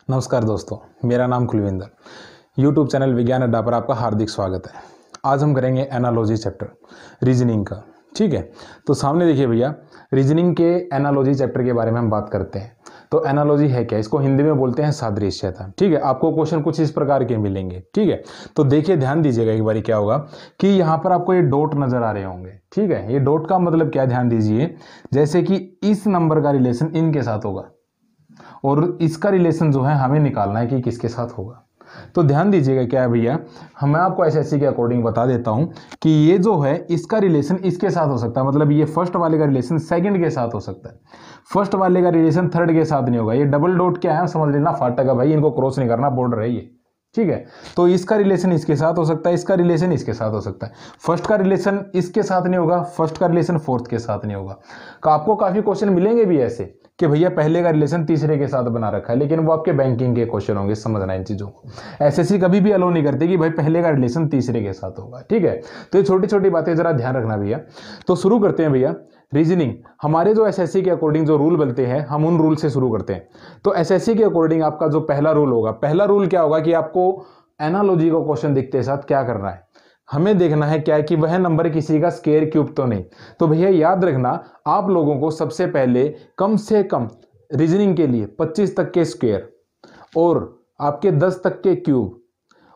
नमस्कार दोस्तों, मेरा नाम कुलविंदर। यूट्यूब चैनल विज्ञान अड्डा पर आपका हार्दिक स्वागत है। आज हम करेंगे एनालॉजी चैप्टर रीजनिंग का। ठीक है, तो सामने देखिए भैया, रीजनिंग के एनालॉजी चैप्टर के बारे में हम बात करते हैं। तो एनालॉजी है क्या? इसको हिंदी में बोलते हैं सादृश्यता। ठीक है, आपको क्वेश्चन कुछ इस प्रकार के मिलेंगे। ठीक है, तो देखिए ध्यान दीजिएगा एक बारी, क्या होगा कि यहाँ पर आपको ये डॉट नजर आ रहे होंगे। ठीक है, ये डॉट का मतलब क्या, ध्यान दीजिए। जैसे कि इस नंबर का रिलेशन इनके साथ होगा और इसका रिलेशन जो है हमें निकालना है कि किसके साथ होगा। तो ध्यान दीजिएगा क्या है भैया, मैं आपको एसएससी के अकॉर्डिंग बता देता हूं कि ये जो है इसका रिलेशन इसके साथ हो सकता है। मतलब ये फर्स्ट वाले का रिलेशन सेकंड के साथ हो सकता है, फर्स्ट वाले का रिलेशन थर्ड के साथ नहीं होगा। ये डबल डॉट क्या है समझ लेना, फाटक है भाई, इनको क्रॉस नहीं करना, बॉर्डर है ये। ठीक है, तो इसका रिलेशन इसके साथ हो सकता है, इसका रिलेशन इसके साथ हो सकता है। फर्स्ट का रिलेशन इसके साथ नहीं होगा, फर्स्ट का रिलेशन फोर्थ के साथ नहीं होगा। आपको काफी क्वेश्चन मिलेंगे भी ऐसे कि भैया पहले का रिलेशन तीसरे के साथ बना रखा है, लेकिन वो आपके बैंकिंग के क्वेश्चन होंगे, समझना इन चीजों को। एसएससी कभी भी अलाउ नहीं करती कि भाई पहले का रिलेशन तीसरे के साथ होगा। ठीक है, तो ये छोटी छोटी बातें जरा ध्यान रखना भैया। तो शुरू करते हैं भैया रीजनिंग। हमारे जो एसएससी के अकॉर्डिंग जो रूल बनते हैं, हम उन रूल से शुरू करते हैं। तो एसएससी के अकॉर्डिंग आपका जो पहला रूल होगा, पहला रूल क्या होगा कि आपको एनालॉजी का क्वेश्चन दिखते साथ क्या करना है, हमें देखना है क्या है कि वह नंबर किसी का स्क्वायर क्यूब तो नहीं। तो भैया याद रखना, आप लोगों को सबसे पहले कम से कम रीजनिंग के लिए 25 तक के स्क्वायर और आपके 10 तक के क्यूब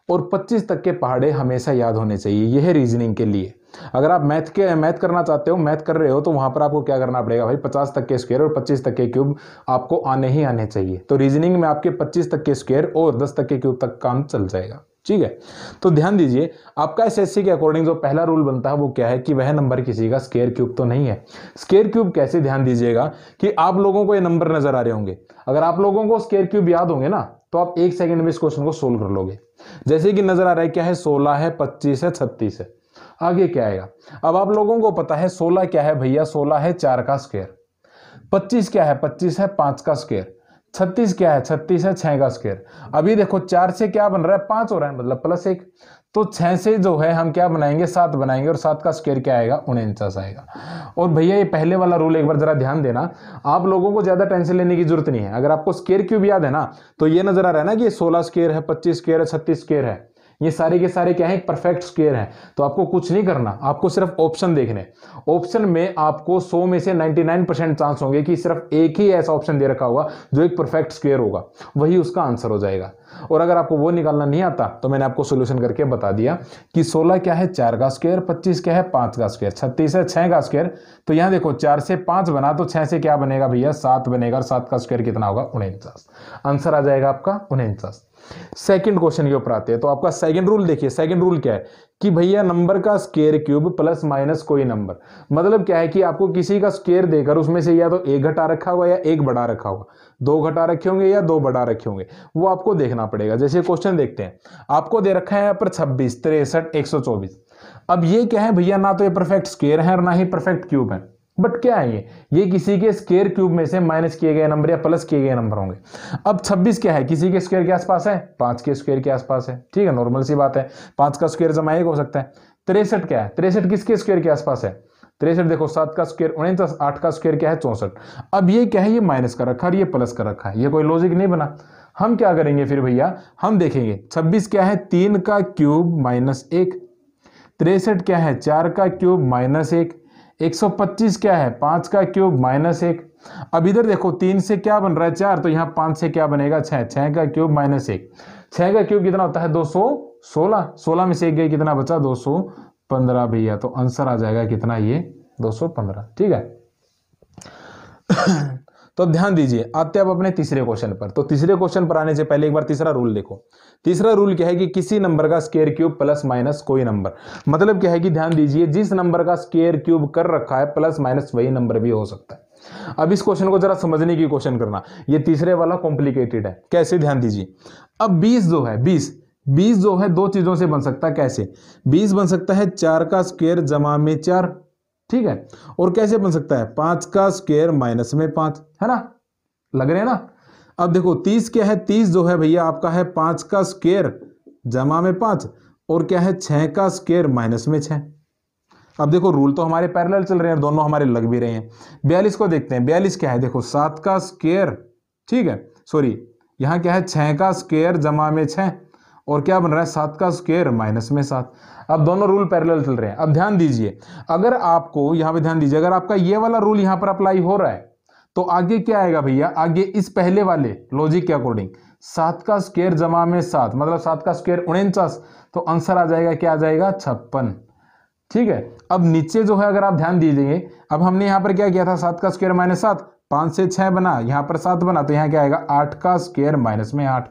और 25 तक के पहाड़े हमेशा याद होने चाहिए। यह है रीजनिंग के लिए। अगर आप मैथ करना चाहते हो, मैथ कर रहे हो, तो वहां पर आपको क्या करना पड़ेगा भाई, 50 तक के स्क्वायर और 25 तक के क्यूब आपको आने ही आने चाहिए। तो रीजनिंग में आपके 25 तक के स्क्वायर और 10 तक के क्यूब तक काम चल जाएगा। ठीक है, तो ध्यान दीजिए, आपका एसएससी के अकॉर्डिंग जो पहला रूल बनता है वो क्या है कि वह नंबर किसी का स्क्वायर क्यूब तो नहीं है। स्क्वायर क्यूब कैसे, ध्यान दीजिएगा कि आप लोगों को ये नंबर नजर आ रहे होंगे। अगर आप लोगों को स्क्वायर क्यूब याद होंगे ना, तो आप 1 सेकंड में इस क्वेश्चन को सोल्व कर लोगे। जैसे कि नजर आ रहा है क्या है, 16 है, 25 है, 36 है। आगे क्या आएगा? अब आप लोगों को पता है 16 क्या है भैया, 16 है 4 का स्क्वायर। 25 क्या है, 25 है 5 का स्क्वायर। 36 क्या है, 36 है 6 का स्क्वायर। अभी देखो 4 से क्या बन रहा है, 5 हो रहा है, मतलब +1। तो 6 से जो है हम क्या बनाएंगे, 7 बनाएंगे, और 7 का स्क्वायर क्या आएगा, 49 आएगा। और भैया ये पहले वाला रूल एक बार जरा ध्यान देना, आप लोगों को ज्यादा टेंशन लेने की जरूरत नहीं है। अगर आपको स्क्वायर क्यूब याद है ना, तो ये नजर आ रहा है ना कि ये 16 स्क्वायर है, 25 स्क्वायर है, 36 स्क्वायर है, ये सारे के सारे क्या है, परफेक्ट स्क्वायर है। तो आपको कुछ नहीं करना, आपको सिर्फ ऑप्शन देखने। ऑप्शन में आपको 100 में से 99% चांस होंगे कि सिर्फ एक ही ऐसा ऑप्शन दे रखा होगा जो एक परफेक्ट स्क्वायर होगा, वही उसका आंसर हो जाएगा। और अगर आपको वो निकालना नहीं आता तो मैंने आपको सोल्यूशन करके बता दिया कि 16 क्या है, 4 का स्क्वायर, 25 क्या है, 5 का स्क्वायर, 36 है 6 का स्क्वायर। तो यहां देखो 4 से 5 बना तो 6 से क्या बनेगा भैया, 7 बनेगा, और 7 का स्क्वायर कितना होगा, 49। आंसर आ जाएगा आपका 49। सेकंड क्वेश्चन के ऊपर आते हैं। तो आपका सेकंड रूल देखिए, सेकंड रूल क्या है कि भैया नंबर का स्क्वायर क्यूब प्लस माइनस कोई नंबर। मतलब क्या है कि आपको किसी का स्क्वायर देकर उसमें से या तो एक घटा रखा हुआ या एक बढ़ा रखा हुआ, 2 घटा रखे होंगे या 2 बढ़ा रखे होंगे, वो आपको देखना पड़ेगा। जैसे क्वेश्चन देखते हैं, आपको दे रखा है यहाँ पर 26, 63, 124। अब ये क्या है भैया, ना तो ये परफेक्ट स्क्वायर है और ना ही परफेक्ट क्यूब है, बट क्या है ये किसी के स्क्वायर क्यूब में से माइनस किए गए नंबर या प्लस किए गए नंबर होंगे। अब 26 क्या है, किसी के स्क्वायर के आसपास है, 5 के स्क्वायर के आसपास है। ठीक है, नॉर्मल सी बात है, 5 का स्क्वायर जमा 1 हो सकता है। 63 क्या है, 63 किसके स्क्वायर के आसपास है, 63 देखो 7 का स्क्वायर 49, 8 का स्क्वायर क्या है, 64। अब ये क्या है, ये माइनस का रखा और ये प्लस का रखा है, ये कोई लॉजिक नहीं बना। हम क्या करेंगे फिर भैया, हम देखेंगे 26 क्या है, 3 का क्यूब -1, 63 क्या है, 4 का क्यूब -1, 125 क्या है, 5 का क्यूब -1। अब इधर देखो 3 से क्या बन रहा है, 4, तो यहाँ 5 से क्या बनेगा, 6, 6 का क्यूब -1, 6 का क्यूब कितना होता है, 216, 16 में से 1 गई, कितना बचा, 215 भैया। तो आंसर आ जाएगा कितना, ये 215। ठीक है तो ध्यान दीजिए, आते हैं अब अपने तीसरे क्वेश्चन पर। तो तीसरे क्वेश्चन पर आने से पहले एक बार तीसरा रूल देखो। तीसरा रूल क्या है कि किसी नंबर का स्क्वायर क्यूब प्लस माइनस कोई नंबर। मतलब क्या है कि ध्यान दीजिए, जिस नंबर का स्क्वायर क्यूब कर रखा है प्लस माइनस वही नंबर भी हो सकता है। अब इस क्वेश्चन को जरा समझने की कोशिश करना, ये तीसरे वाला कॉम्प्लिकेटेड है। कैसे, ध्यान दीजिए। अब 20 जो है, 20 जो है 2 चीजों से बन सकता है। कैसे? 20 बन सकता है 4 का स्क्वायर जमा में 4, ठीक है, और कैसे बन सकता है, 5 का स्क्वायर माइनस में 5, है ना, लग रहे हैं ना। अब देखो 30 क्या है, 30 जो है भैया आपका है 5 का स्क्वायर जमा में 5, और क्या है 6 का स्क्वायर माइनस में 6। अब देखो रूल तो हमारे पैरेलल चल रहे हैं, दोनों हमारे लग भी रहे हैं। 42 को देखते हैं, 42 क्या है, देखो 7 का स्क्वायर, ठीक है, सॉरी यहाँ क्या है 6 का स्क्वायर जमा में 6 और क्या बन रहा है 7 का स्क्वायर माइनस में 7। अब दोनों रूल पैरेलल चल रहे हैं। अब ध्यान दीजिए, अगर आपको यहाँ पे ध्यान दीजिए, अगर आपका ये वाला रूल यहाँ पर अप्लाई हो रहा है तो आगे क्या आएगा भैया, आगे इस पहले वाले लॉजिक के अकॉर्डिंग 7 का स्क्वायर जमा में 7 मतलब 7 का स्क्वायर 49, तो आंसर आ जाएगा क्या आ जाएगा 56। ठीक है, अब नीचे जो है अगर आप ध्यान दीजिए, अब हमने यहाँ पर क्या किया था 7 का स्क्वायर माइनस 7, 5 से 6 बना, यहाँ पर 7 बना, तो यहाँ क्या आएगा 8 का स्क्वायर माइनस में 8।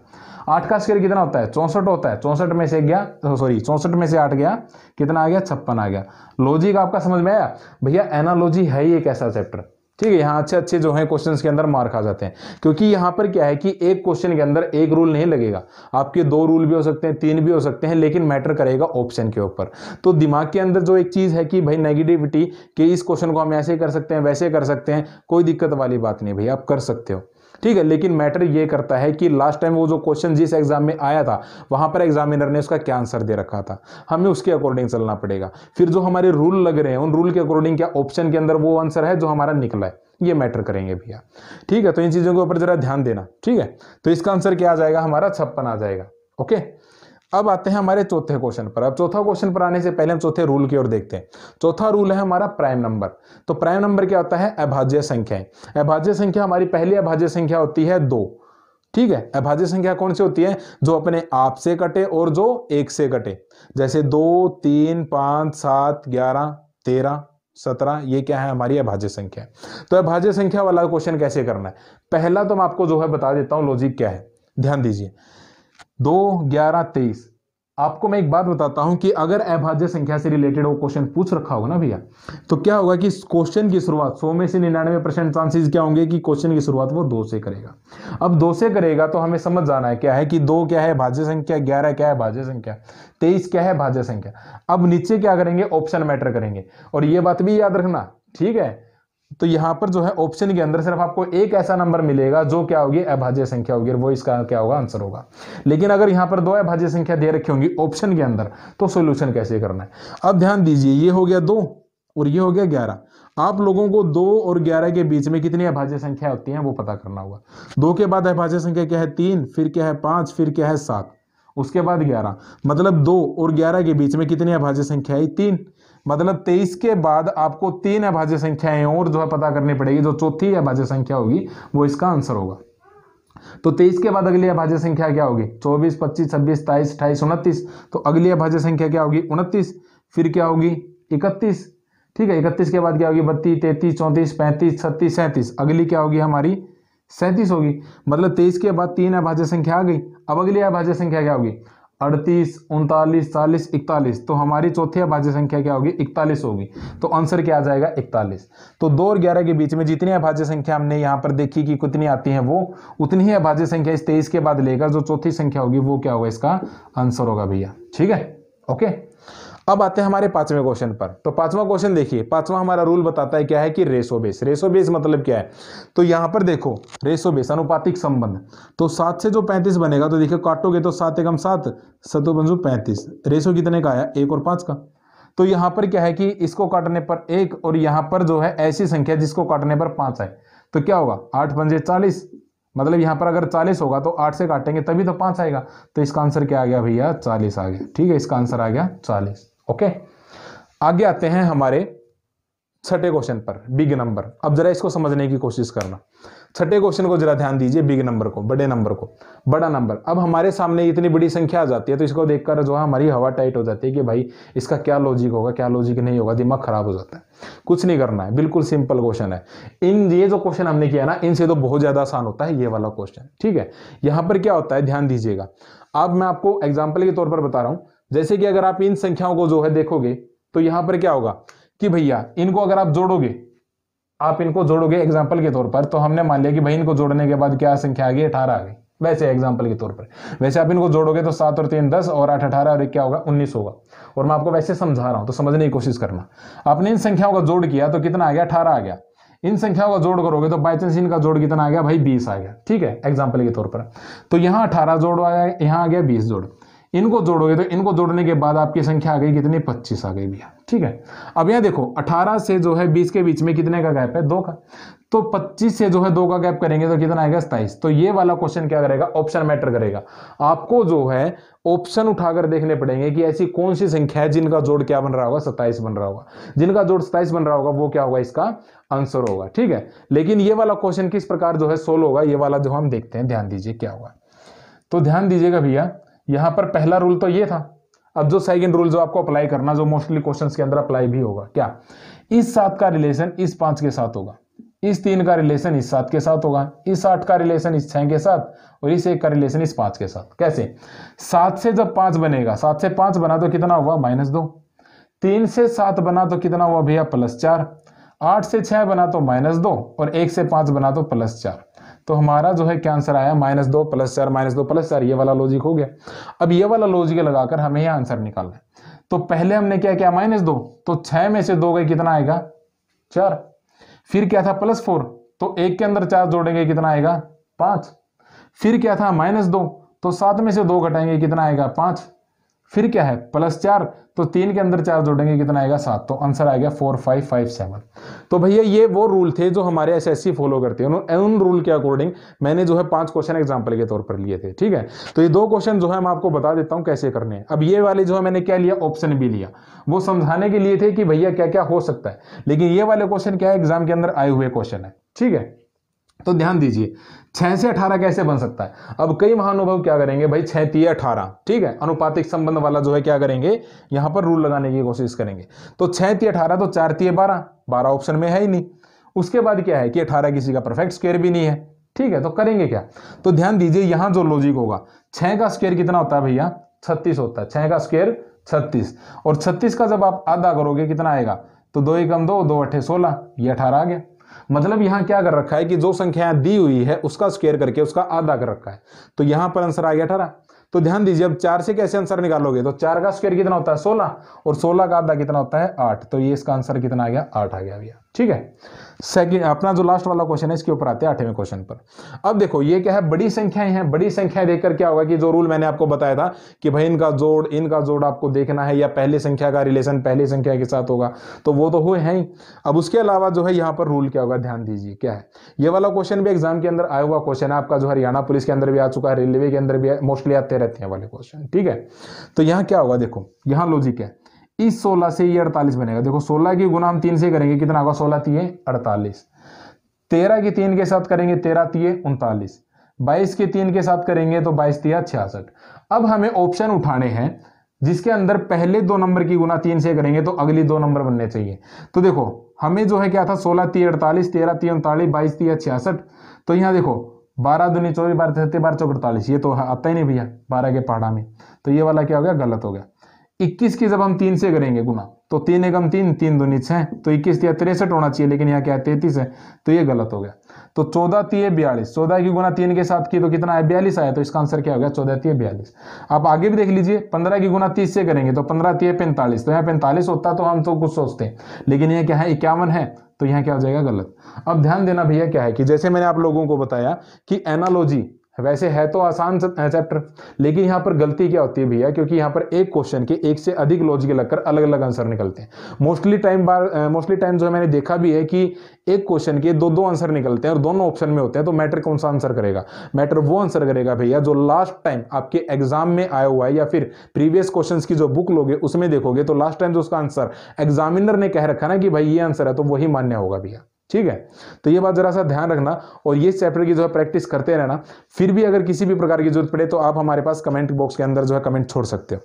8 का स्क्वायर कितना होता है 64 होता है, 64 में से गया सॉरी 64 में से 8 गया, कितना आ गया 56 आ गया। लॉजिक आपका समझ में आया भैया। एनालॉजी है ही एक ऐसा चैप्टर, ठीक है, यहाँ अच्छे अच्छे जो है क्वेश्चंस के अंदर मार्क आ जाते हैं, क्योंकि यहाँ पर क्या है कि एक क्वेश्चन के अंदर एक रूल नहीं लगेगा, आपके 2 रूल भी हो सकते हैं, 3 भी हो सकते हैं, लेकिन मैटर करेगा ऑप्शन के ऊपर। तो दिमाग के अंदर जो एक चीज है कि भाई नेगेटिविटी कि इस क्वेश्चन को हम ऐसे कर सकते हैं वैसे कर सकते हैं, कोई दिक्कत वाली बात नहीं भैया, आप कर सकते हो, ठीक है। लेकिन मैटर ये करता है कि लास्ट टाइम वो जो क्वेश्चन जिस एग्जाम में आया था वहां पर एग्जामिनर ने उसका क्या आंसर दे रखा था, हमें उसके अकॉर्डिंग चलना पड़ेगा। फिर जो हमारे रूल लग रहे हैं उन रूल के अकॉर्डिंग क्या ऑप्शन के अंदर वो आंसर है जो हमारा निकला है, ये मैटर करेंगे भैया, ठीक है। तो इन चीजों के ऊपर जरा ध्यान देना, ठीक है। तो इसका आंसर क्या आ जाएगा हमारा 56 आ जाएगा। ओके, अब आते हैं हमारे चौथे क्वेश्चन पर। अब चौथा क्वेश्चन पर आने से पहले हम चौथे रूल की ओर देखते हैं। चौथा रूल है हमारा प्राइम नंबर। तो प्राइम नंबर क्या होता है, अभाज्य संख्याएं। अभाज्य संख्या हमारी पहली अभाज्य संख्या होती है 2, ठीक है। अभाज्य संख्या कौन सी होती है, जो अपने आप से कटे और जो 1 से कटे, जैसे 2, 3, 5, 7, 11, 13, 17, ये क्या है हमारी अभाज्य संख्या। तो अभाज्य संख्या वाला क्वेश्चन कैसे करना है, पहला तो मैं आपको जो है बता देता हूं लॉजिक क्या है, ध्यान दीजिए। 2, 11, 23, आपको मैं एक बात बताता हूं कि अगर अभाज्य संख्या से रिलेटेड वो क्वेश्चन पूछ रखा होगा ना भैया, तो क्या होगा कि क्वेश्चन की शुरुआत 100 में से 99% चांसेस क्या होंगे कि क्वेश्चन की शुरुआत वो 2 से करेगा। अब 2 से करेगा तो हमें समझ जाना है क्या है कि 2 क्या है भाज्य संख्या, 11 क्या है भाज्य संख्या, 23 क्या है भाज्य संख्या। अब नीचे क्या करेंगे, ऑप्शन मैटर करेंगे, और ये बात भी याद रखना, ठीक है। तो यहां पर जो है ऑप्शन के अंदर सिर्फ आपको एक ऐसा नंबर मिलेगा जो क्या होगी अभाज्य संख्या होगी, और वो इसका क्या होगा आंसर होगा। लेकिन अगर यहां पर 2 अभाज्य संख्या दे रखी होंगी ऑप्शन के अंदर, तो सॉल्यूशन कैसे करना है। अब ध्यान दीजिए, ये हो गया 2 और ये हो गया 11। आप लोगों को 2 और 11 के बीच में कितनी अभाज्य संख्या होती है वो पता करना होगा। 2 के बाद अभाज्य संख्या क्या है 3, फिर क्या है 5, फिर क्या है 7, उसके बाद 11, मतलब 2 और 11 के बीच में कितनी अभाज्य संख्या है 3, मतलब 23 के बाद आपको 3 अभाज्य संख्याएं और जो है पता करनी पड़ेगी, जो चौथी अभाज्य संख्या होगी वो इसका आंसर होगा। तो 23 के बाद अगली अभाज्य संख्या क्या होगी 24, 25, 26, 27, 28, 29, तो अगली अभाज्य संख्या क्या होगी 29, फिर क्या होगी 31, ठीक है। 31 के बाद क्या होगी 32, 33, 34, 35, 36, 37, अगली क्या होगी हमारी 37 होगी। मतलब 23 के बाद 3 अभाज्य संख्या आ गई। अब अगली अभाज्य संख्या क्या होगी 38, 39, 40, 41, तो हमारी चौथी अभाज्य संख्या क्या होगी 41 होगी। तो आंसर क्या आ जाएगा 41। तो 2 और 11 के बीच में जितनी अभाज्य संख्या हमने यहाँ पर देखी कि कितनी आती है, वो उतनी ही अभाज्य संख्या इस 23 के बाद लेकर जो चौथी संख्या होगी वो क्या होगा इसका आंसर होगा भैया, ठीक है। ओके, अब आते हैं हमारे 5वें क्वेश्चन पर। तो 5वां क्वेश्चन देखिए, 5वां हमारा रूल बताता है क्या है कि रेशो बेस। रेशो बेस मतलब क्या है, तो यहां पर देखो रेशो बेस अनुपातिक संबंध। तो 7 से जो 35 बनेगा, तो देखिए काटोगे तो 7 एकम 7, 7 पंजू 35, रेशो कितने का आया 1 और 5 का। तो यहां पर क्या है कि इसको काटने पर 1 और यहां पर जो है ऐसी संख्या जिसको काटने पर 5 है, तो क्या होगा 8 पंजे 40, मतलब यहां पर अगर 40 होगा तो 8 से काटेंगे तभी तो 5 आएगा। तो इसका आंसर क्या आ गया भैया 40 आ गया, ठीक है, इसका आंसर आ गया 40। ओके, आगे आते हैं हमारे 6ठे क्वेश्चन पर, बिग नंबर। अब जरा इसको समझने की कोशिश करना। 6ठे क्वेश्चन को जरा ध्यान दीजिए, बिग नंबर को, बड़े नंबर को, बड़ा नंबर। अब हमारे सामने इतनी बड़ी संख्या आ जाती है तो इसको देखकर जो है हमारी हवा टाइट हो जाती है कि भाई इसका क्या लॉजिक होगा क्या लॉजिक नहीं होगा, दिमाग खराब हो जाता है। कुछ नहीं करना है, बिल्कुल सिंपल क्वेश्चन है। ये जो क्वेश्चन हमने किया ना, इनसे तो बहुत ज्यादा आसान होता है ये वाला क्वेश्चन, ठीक है। यहां पर क्या होता है ध्यान दीजिएगा। अब मैं आपको एग्जाम्पल के तौर पर बता रहा हूं, जैसे कि अगर आप इन संख्याओं को जो है देखोगे तो यहां पर क्या होगा कि भैया इनको अगर आप जोड़ोगे, आप इनको जोड़ोगे एग्जांपल के तौर पर, तो हमने मान लिया कि भाई इनको जोड़ने के बाद क्या संख्या आ गई 18 आ गई, वैसे एग्जांपल के तौर पर। वैसे आप इनको जोड़ोगे तो 7 और 3 10 और 8 18 और 1 क्या होगा 19 होगा। और मैं आपको वैसे समझा रहा हूं तो समझने की कोशिश करना। आपने इन संख्याओं का जोड़ किया तो कितना आ गया 18 आ गया। इन संख्याओं का जोड़ करोगे तो बाई चांस इनका जोड़ कितना आ गया भाई 20 आ गया, ठीक है, एग्जाम्पल के तौर पर। तो यहाँ 18 जोड़ आया, यहाँ आ गया 20 जोड़, इनको जोड़ोगे तो इनको जोड़ने के बाद आपकी संख्या आ गई कितनी, 25 आ गई भैया। ठीक है, अब यहाँ देखो 18 से जो है 20 के बीच में कितने का गैप है, 2 का, तो 25 से जो है 2 का गैप करेंगे तो कितना आएगा, 27। तो ये वाला क्वेश्चन क्या करेगा, ऑप्शन मैटर करेगा। आपको जो है ऑप्शन उठाकर देखने पड़ेंगे कि ऐसी कौन सी संख्या है जिनका जोड़ क्या बन रहा होगा, 27 बन रहा होगा। जिनका जोड़ 27 बन रहा होगा वो क्या होगा, इसका आंसर होगा। ठीक है, लेकिन ये वाला क्वेश्चन किस प्रकार जो है सोल्व होगा, ये वाला जो हम देखते हैं, ध्यान दीजिए क्या होगा। तो ध्यान दीजिएगा भैया, यहां पर पहला रूल तो ये था। अब जो सेकंड रूल जो आपको अप्लाई करना, जो मोस्टली क्वेश्चंस के अंदर अप्लाई भी होगा, क्या, इस 7 का रिलेशन इस 5 के साथ होगा, इस 3 का रिलेशन इस 7 के साथ होगा, इस 8 का रिलेशन इस 6 के साथ, और इस 1 का रिलेशन इस 5 के साथ। कैसे, 7 से जब 5 बनेगा, 7 से 5 बना तो कितना हुआ, -2, 3 से 7 बना तो कितना हुआ भैया, +4, 8 से 6 बना तो -2, और 1 से 5 बना तो +4। तो हमारा जो है क्या आंसर आया, -2 +4 -2 +4। ये वाला लॉजिक हो गया। अब ये वाला लॉजिक लगाकर हमें यह आंसर निकालना है। तो पहले हमने क्या किया, -2, तो 6 में से 2 गए, कितना आएगा, 4। फिर क्या था, +4, तो 1 के अंदर 4 जोड़ेंगे, कितना आएगा, 5। फिर क्या था, -2, तो 7 में से 2 घटाएंगे, कितना आएगा, 5। फिर क्या है, +4, तो 3 के अंदर 4 जोड़ेंगे, कितना आएगा, 7। तो आंसर आ गया 4 5 5 7। तो भैया ये वो रूल थे जो हमारे एसएससी फॉलो करते हैं। उन रूल के अकॉर्डिंग मैंने जो है 5 क्वेश्चन एग्जांपल के तौर पर लिए थे। ठीक है, तो ये 2 क्वेश्चन जो है मैं आपको बता देता हूं कैसे करने हैं। अब ये वाले जो है मैंने क्या लिया, ऑप्शन भी लिया, वो समझाने के लिए थे कि भैया क्या क्या हो सकता है। लेकिन ये वाले क्वेश्चन क्या है, एग्जाम के अंदर आए हुए क्वेश्चन है। ठीक है, तो ध्यान दीजिए, 6 से 18 कैसे बन सकता है। अब कई महानुभाव क्या करेंगे भाई, 6 3 18, ठीक है, अनुपातिक संबंध वाला जो है क्या करेंगे, यहां पर रूल लगाने की कोशिश करेंगे। तो 6 3 18, तो 4 3 12, 12 ऑप्शन में है ही नहीं। उसके बाद क्या है कि 18 किसी का परफेक्ट स्क्वायर भी नहीं है। ठीक है, तो करेंगे क्या, तो ध्यान दीजिए, यहां जो लॉजिक होगा, 6 का स्क्वायर कितना होता है भैया, 36 होता है। 6 का स्क्वायर 36, और 36 का जब आप आधा करोगे कितना आएगा, तो 2 × 2 2 8 16, ये 18 आ गया। मतलब यहां क्या कर रखा है कि जो संख्या दी हुई है उसका स्क्वायर करके उसका आधा कर रखा है। तो यहां पर आंसर आ गया 18। तो ध्यान दीजिए, अब 4 से कैसे आंसर निकालोगे, तो 4 का स्क्वायर कितना होता है, 16, और 16 का आधा कितना होता है, 8। तो ये इसका आंसर कितना आ गया, 8 आ गया भैया। ठीक है, सेकंड अपना जो लास्ट वाला क्वेश्चन है, इसके ऊपर आते हैं 8वें क्वेश्चन पर। अब देखो ये क्या है, बड़ी संख्याएं हैं। बड़ी संख्याएं देखकर क्या होगा कि जो रूल मैंने आपको बताया था कि भाई इनका जोड़ आपको देखना है, या पहली संख्या का रिलेशन पहली संख्या के साथ होगा, तो वो तो हुए हैं ही। अब उसके अलावा जो है यहाँ पर रूल क्या होगा, ध्यान दीजिए क्या है। ये वाला क्वेश्चन भी एग्जाम के अंदर आया हुआ क्वेश्चन है आपका, जो हरियाणा पुलिस के अंदर भी आ चुका है, रेलवे के अंदर भी मोस्टली आते रहते हैं वाले क्वेश्चन। ठीक है, तो यहाँ क्या होगा, देखो यहाँ लॉजिक है, इस 16 से ये 48 बनेगा। देखो 16 की गुना हम 3 से करेंगे, कितना होगा, 16 3 48। 13 की 3 के साथ करेंगे, 13 3 39। 22 के 3 के साथ करेंगे तो 22 3 66। अब हमें ऑप्शन उठाने हैं जिसके अंदर पहले 2 नंबर की गुना 3 से करेंगे तो अगली 2 नंबर बनने चाहिए। तो देखो हमें जो है क्या था, 16 3 48, 13 3 39, 22 3 66। तो यहाँ देखो 12 दूनी 24, 12 33, 12 चौक 48, ये तो आता ही नहीं भैया 12 के पहाड़ा में। तो ये वाला क्या हो गया, गलत हो गया। 21 की जब हम 3 से करेंगे गुना, तो 3 एकम 3, 3 दूनी 6, तो 21 3 63 होना चाहिए, लेकिन यहाँ क्या है 33 है, तो ये गलत हो गया। तो 14 3 42, 14 की गुना 3 के साथ की तो कितना है, 42 आया। तो इसका आंसर क्या हो गया, 14 3 42। आप आगे भी देख लीजिए, 15 की गुना 30 से करेंगे तो 15 3 45, तो यहाँ 45 होता तो हम तो कुछ सोचते हैं, लेकिन ये क्या है 51 है, तो यहाँ क्या हो जाएगा, गलत। अब ध्यान देना भैया क्या है कि जैसे मैंने आप लोगों को बताया कि एनालॉजी वैसे है तो आसान चैप्टर, लेकिन यहाँ पर गलती क्या होती है भैया, क्योंकि यहाँ पर एक क्वेश्चन के एक से अधिक लॉजिक लगकर अलग अलग आंसर निकलते हैं। मोस्टली टाइम जो है मैंने देखा भी है कि एक क्वेश्चन के 2 आंसर निकलते हैं और दोनों ऑप्शन में होते हैं। तो मैटर कौन सा आंसर करेगा, मैटर वो आंसर करेगा भैया जो लास्ट टाइम आपके एग्जाम में आया हुआ है, या फिर प्रीवियस क्वेश्चन की जो बुक लोगे उसमें देखोगे तो लास्ट टाइम जो उसका आंसर एग्जामिनर ने कह रखा ना कि भाई ये आंसर है, तो वही मान्य होगा भैया। ठीक है, तो ये बात जरा सा ध्यान रखना, और ये चैप्टर की जो है प्रैक्टिस करते रहना। फिर भी अगर किसी भी प्रकार की जरूरत पड़े तो आप हमारे पास कमेंट बॉक्स के अंदर जो है कमेंट छोड़ सकते हो।